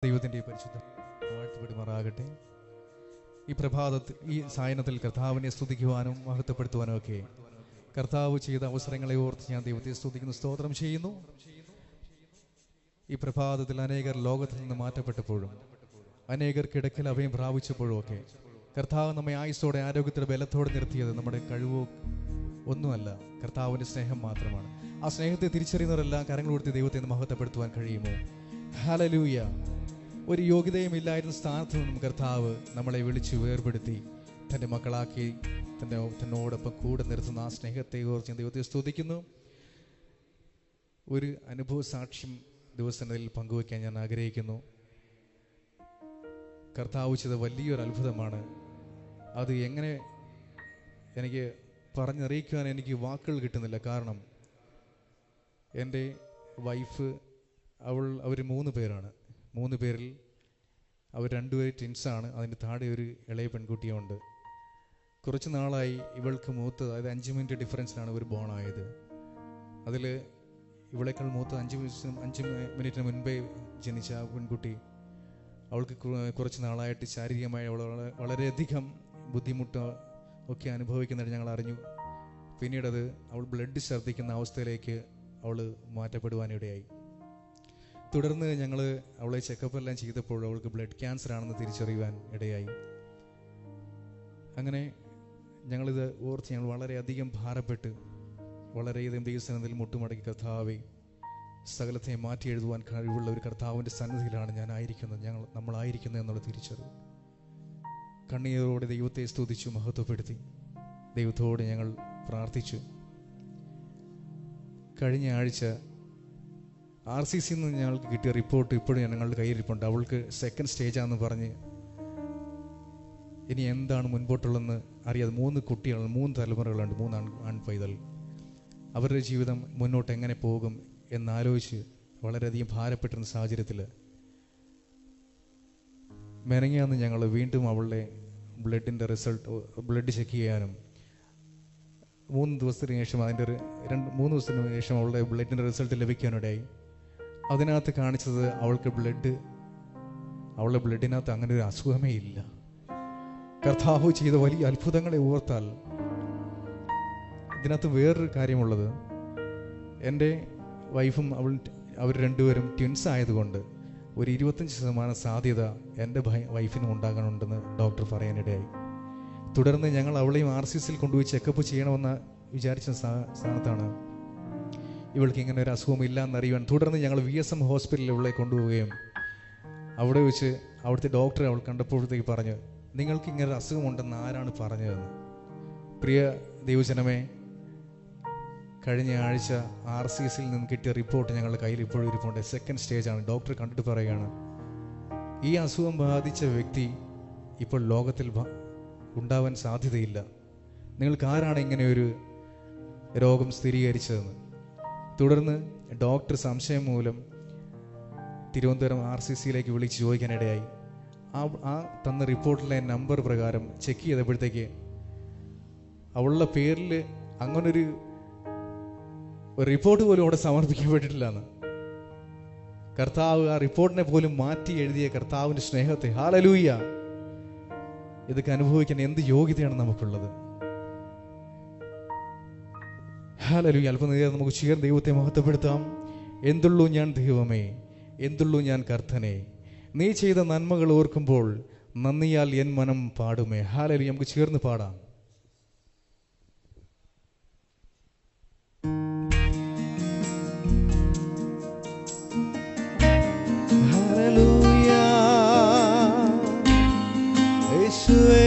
ദൈവത്തിൻ്റെ പരിശുദ്ധ വാഴ്ത്തപ്പെടുമാറാകട്ടെ. ഈ പ്രഭാതത്തിൽ ഈ സായനത്തിൽ കർത്താവിനെ സ്തുതിക്കുവാനും മഹത്വപ്പെടുത്തുവാനും ഒക്കെ കർത്താവ് ചെയ്ത അവസരങ്ങളെ ഓർത്ത് ഞാൻ ദൈവത്തെ സ്തുതിക്കുന്നു, സ്തോത്രം ചെയ്യുന്നു. ഈ പ്രഭാതത്തിൽ അനേകർ ലോകത്തിൽ നിന്ന് മാറ്റപ്പെട്ടപ്പോഴും അനേകർ കിടക്കൽ അഭയം പ്രാപിച്ചപ്പോഴും ഒക്കെ കർത്താവ് നമ്മെ ആയുസ്സോടെ ആരോഗ്യത്തോടെ ബലത്തോടെ നിർത്തിയത് നമ്മുടെ കഴിവോ ഒന്നുമല്ല, കർത്താവിൻ്റെ സ്നേഹം മാത്രമാണ്. ആ സ്നേഹത്തെ തിരിച്ചറിയുന്നവരെല്ലാം കരങ്ങൾ കൊടുത്ത് ദൈവത്തെ മഹത്വപ്പെടുത്തുവാൻ കഴിയുമോ? ഹല്ലേലൂയ. ഒരു യോഗ്യതയുമില്ലായിരുന്ന സ്ഥാനത്ത് നിന്നും കർത്താവ് നമ്മളെ വിളിച്ചു വേർപെടുത്തി തൻ്റെ മക്കളാക്കി തന്നോടൊപ്പം കൂടെ നിർത്തുന്ന ആ സ്നേഹത്തെ ഓർത്ത് ഞാൻ ദൈവത്തെ സ്തുതിക്കുന്നു. ഒരു അനുഭവ സാക്ഷ്യം ദിവസങ്ങളിൽ പങ്കുവയ്ക്കാൻ ഞാൻ ആഗ്രഹിക്കുന്നു. കർത്താവ് ചെയ്ത വലിയൊരു അത്ഭുതമാണ്. അത് എങ്ങനെ എനിക്ക് പറഞ്ഞറിയിക്കുവാൻ എനിക്ക് വാക്കുകൾ കിട്ടുന്നില്ല. കാരണം എൻ്റെ വൈഫ് അവർ 3 പേരാണ്. 3 പേരിൽ അവർ 2 പേര് ട്വിൻസാണ്. അതിൻ്റെ താഴെ ഒരു ഇളയ പെൺകുട്ടിയുണ്ട്. കുറച്ച് നാളായി ഇവൾക്ക് മൂത്ത്, അതായത് 5 മിനിറ്റ് ഡിഫറൻസിലാണ് ഇവർ ബോണായത്. അതിൽ ഇവളേക്കാൾ മൂത്ത് 5 മിനിറ്റിന് മുൻപേ ജനിച്ച ആ പെൺകുട്ടി, അവൾക്ക് കുറച്ച് നാളായിട്ട് ശാരീരികമായി അവൾ വളരെയധികം ബുദ്ധിമുട്ട് ഒക്കെ അനുഭവിക്കുന്നതായിട്ട് ഞങ്ങൾ അറിഞ്ഞു. പിന്നീടത് അവൾ ബ്ലഡ് ഛർദ്ദിക്കുന്ന അവസ്ഥയിലേക്ക് അവൾ മാറ്റപ്പെടുവാനിടയായി. തുടർന്ന് ഞങ്ങൾ അവളെ ചെക്കപ്പ് എല്ലാം ചെയ്തപ്പോൾ അവൾക്ക് ബ്ലഡ് ക്യാൻസർ ആണെന്ന് തിരിച്ചറിയുവാൻ ഇടയായി. അങ്ങനെ ഞങ്ങളിത് ഓർത്ത് ഞങ്ങൾ വളരെയധികം ഭാരപ്പെട്ട് വളരെയധികം ദൈവസന്നിധിയിൽ മുട്ടുമടക്കി കർത്താവെ, സകലത്തെ മാറ്റി എഴുതുവാൻ കഴിവുള്ള ഒരു കർത്താവിൻ്റെ സന്നിധിയിലാണ് നമ്മളായിരിക്കുന്നത് എന്നുള്ള തിരിച്ചറിവ്. കണ്ണീരോടെ ദൈവത്തെ സ്തുതിച്ചു മഹത്വപ്പെടുത്തി ദൈവത്തോട് ഞങ്ങൾ പ്രാർത്ഥിച്ചു. കഴിഞ്ഞ ആഴ്ച RCC നിന്ന് ഞങ്ങൾക്ക് കിട്ടിയ റിപ്പോർട്ട് ഇപ്പോഴും ഞങ്ങളുടെ കയ്യിലിരിപ്പുണ്ട്. അവൾക്ക് 2nd സ്റ്റേജാണെന്ന് പറഞ്ഞ് ഇനി എന്താണ് മുൻപോട്ടുള്ളതെന്ന് അറിയാതെ 3 കുട്ടികൾ, 3 തലമുറകളുണ്ട്, 3 ആൺപൈതൽ. അവരുടെ ജീവിതം മുന്നോട്ട് എങ്ങനെ പോകും എന്നാലോചിച്ച് വളരെയധികം ഭാരപ്പെട്ടിരുന്ന സാഹചര്യത്തിൽ മെനങ്ങാന്ന് ഞങ്ങൾ വീണ്ടും അവളുടെ ബ്ലഡ് ചെക്ക് ചെയ്യാനും 3 ദിവസത്തിന് ശേഷം 3 ദിവസത്തിന് ശേഷം അവളുടെ ബ്ലഡിൻ്റെ റിസൾട്ട് ലഭിക്കാനിടയായി. അതിനകത്ത് കാണിച്ചത് അവളുടെ ബ്ലഡിനകത്ത് അങ്ങനെ ഒരു അസുഖമേ ഇല്ല. കർത്താവ് ചെയ്ത വലിയ അത്ഭുതങ്ങളെ ഓർത്താൽ ഇതിനകത്ത് വേറൊരു കാര്യമുള്ളത്, എൻ്റെ വൈഫും അവർ 2 പേരും ട്വിൻസ് ആയതുകൊണ്ട് ഒരു 25% സാധ്യത എൻ്റെ വൈഫിനും ഉണ്ടാകാനുണ്ടെന്ന് ഡോക്ടർ പറയാനിടയായി. തുടർന്ന് ഞങ്ങൾ അവളെയും RCCയിൽ കൊണ്ടുപോയി ചെക്കപ്പ് ചെയ്യണമെന്ന് വിചാരിച്ച സ്ഥാനത്താണ് ഇവൾക്ക് ഇങ്ങനെ ഒരു അസുഖമില്ല എന്നറിയുവാൻ. തുടർന്ന് ഞങ്ങൾ VSM ഹോസ്പിറ്റലിൽ ഇവളെ കൊണ്ടുപോവുകയും അവിടെ വെച്ച് അവിടുത്തെ ഡോക്ടർ അവൾ കണ്ടപ്പോഴത്തേക്ക് പറഞ്ഞു, നിങ്ങൾക്ക് ഇങ്ങനെ ഒരു അസുഖമുണ്ടെന്ന് ആരാണ് പറഞ്ഞതെന്ന്. പ്രിയ ദൈവജനമേ, കഴിഞ്ഞ ആഴ്ച RCCയിൽ നിന്ന് കിട്ടിയ റിപ്പോർട്ട് ഞങ്ങളുടെ കയ്യിൽ ഇപ്പോഴും ഇരിപ്പുണ്ട്. 2nd സ്റ്റേജാണ്. ഡോക്ടർ കണ്ടിട്ട് പറയുകയാണ്, ഈ അസുഖം ബാധിച്ച വ്യക്തി ഇപ്പോൾ ലോകത്തിൽ ഉണ്ടാവാൻ സാധ്യതയില്ല. നിങ്ങൾക്ക് ആരാണ് ഇങ്ങനെ ഒരു രോഗം സ്ഥിരീകരിച്ചതെന്ന്. തുടർന്ന് ഡോക്ടർ സംശയം മൂലം തിരുവനന്തപുരം RCCയിലേക്ക് വിളിച്ച് ചോദിക്കാനിടയായി. ആ തന്ന റിപ്പോർട്ടിലെ നമ്പർ പ്രകാരം ചെക്ക് ചെയ്തപ്പോഴത്തേക്ക് അവളുടെ പേരിൽ അങ്ങനൊരു റിപ്പോർട്ട് പോലും അവിടെ സമർപ്പിക്കപ്പെട്ടിട്ടില്ലെന്ന്. കർത്താവ് ആ റിപ്പോർട്ടിനെ പോലും മാറ്റി എഴുതിയ കർത്താവിൻ്റെ സ്നേഹത്തെ, ഹല്ലേലൂയ, ഇതൊക്കെ അനുഭവിക്കാൻ എന്ത് യോഗ്യതയാണ് നമുക്കുള്ളത്. ഹല്ലേലൂയ. അല്പനേരം നമുക്ക് ചേർന്ന് ദൈവത്തെ മഹത്വപ്പെടുത്താം. എന്തുള്ളൂ ഞാൻ ദൈവമേ, എന്തുള്ളൂ ഞാൻ കർത്തനെ, നീ ചെയ്ത നന്മകൾ ഓർക്കുമ്പോൾ നന്ദിയാൽ എൻ മനം പാടുമേ. ഹല്ലേലൂയ. നമുക്ക് ചേർന്ന് പാടാം. ഹല്ലേലൂയ യേശുവേ,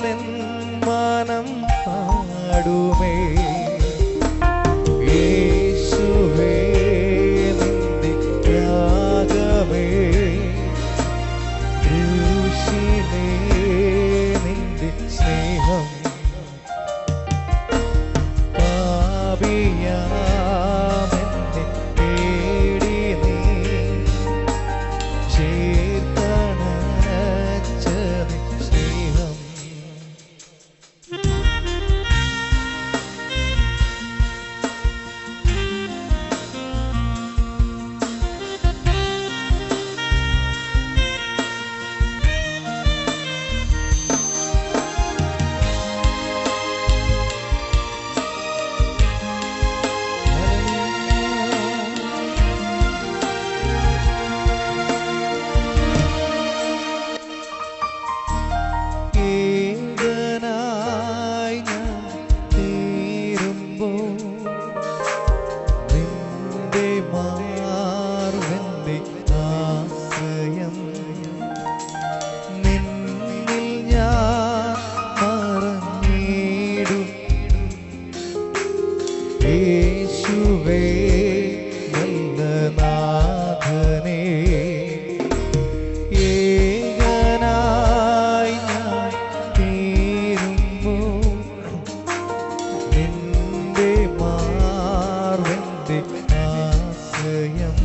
നന്ദിയാലൻ മനം പാടുമേ. യേശുവേ നിന്റെ ത്യാഗമേ, ക്രൂശിലേ നിന്റെ സ്നേഹം, പാപിയാമെന്നെ തേടി നീ ചേർത്തണച്ചത് സ്നേഹം. ഏകനായി ഞാൻ തീരുമ്പോൾ നിന്റെ മാർവെന്റെ ആശ്രയം, നിന്നിൽ ഞാൻ മറഞ്ഞിടും. യേശുവേ നല്ല നാഥനേ, ഏകനായി ഞാൻ തീരുമ്പോൾ നിന്റെ മാർവെന്റെ ആശ്രയം,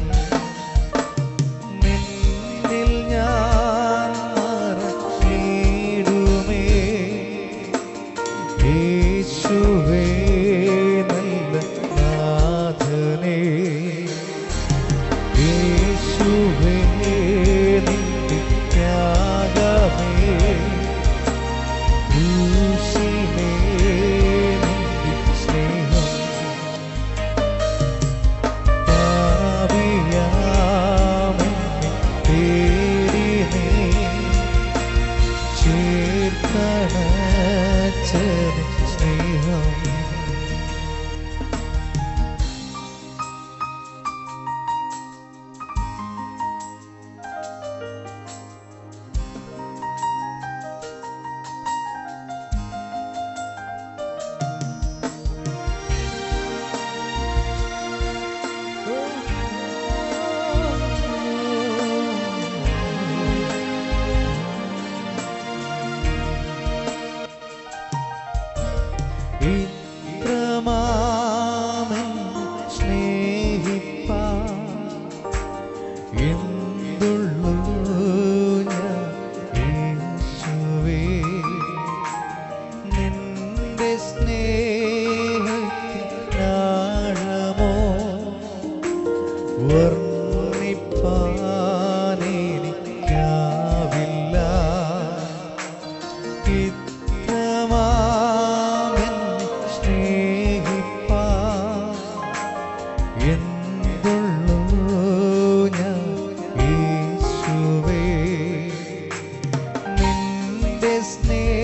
നിന്നിൽ ഞാൻ മറഞ്ഞിടുമേ. യേശുവേ നല്ല നാഥനേ, യേശുവേ നിന്റെ ത്യാഗമേ, ക്രൂശിലേ നിന്റെ സ്നേഹം, പാപിയാമെന്നെ തേടി നീ ചേർത്തണച്ചത് സ്നേഹം. ഇത്രമാമൻ സ്നേഹിപ്പാൻ എന്തുള്ളൂ ഞാൻ യേശുവേ, നിന്റെ സ്നേഹത്തിനാഴമോ വർണ്ണിപ്പാനെനിക്കാവില്ല. ഇത്രമാമെന്നെ സ്നേഹിപ്പാൻ എന്തുള്ളൂ ഞാൻ യേശുവേ, നിന്റെ സ്നേഹത്തിനാഴമോ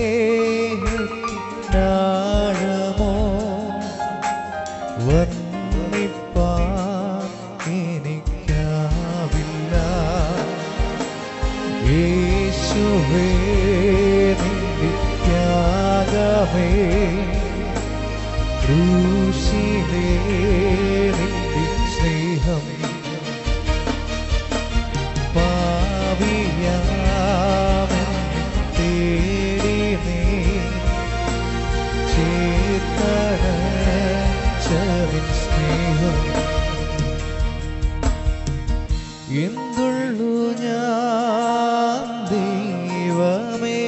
വർണ്ണിപ്പാൻ എനിക്കാവില്ല. യേശുവേ നിന്റെ ത്യാഗമേ, ക്രൂശിലേ നിന്റെ സ്നേഹം, പാപിയാമെന്നെ തേടി നീ ചേർത്തണച്ചതിൻ സ്നേഹം. എന്തുള്ളൂ ഞാൻ ദൈവമേ,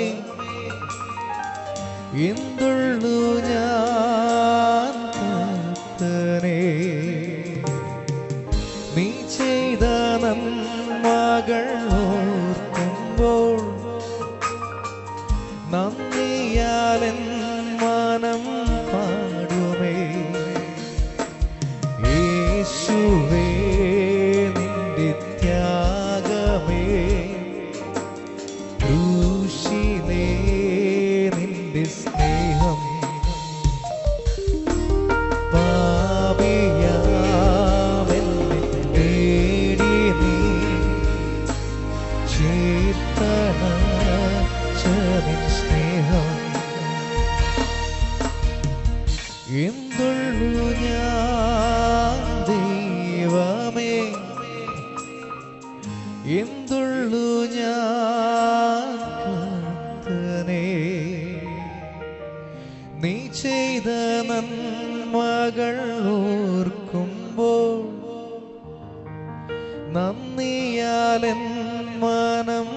എന്തുള്ളൂ ഞാൻ കർത്തനേ, നീ ചെയ്ത നന്മകൾ ഓർക്കുമ്പോൾ നന്ദിയാലൻ മനം പാടുമേ. യേശുവേ നിന്റെ ത്യാഗമേ, ക്രൂശിലേ നിന്റെ സ്നേഹം, പാപിയാമെന്നെ തേടി നീ ചേർത്തണച്ചതിൻ സ്നേഹം. എന്തുള്ളു ഞാൻ ദൈവമേ, എന്തുള്ളു ഞാൻ കർത്തനേ, നീ ചെയ്ത നന്മകൾ ഓർക്കുമ്പോൾ നന്ദിയാൽ എൻ മനം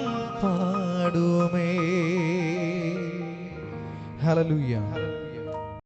പാടുമേ. ഹല്ലേലൂയ.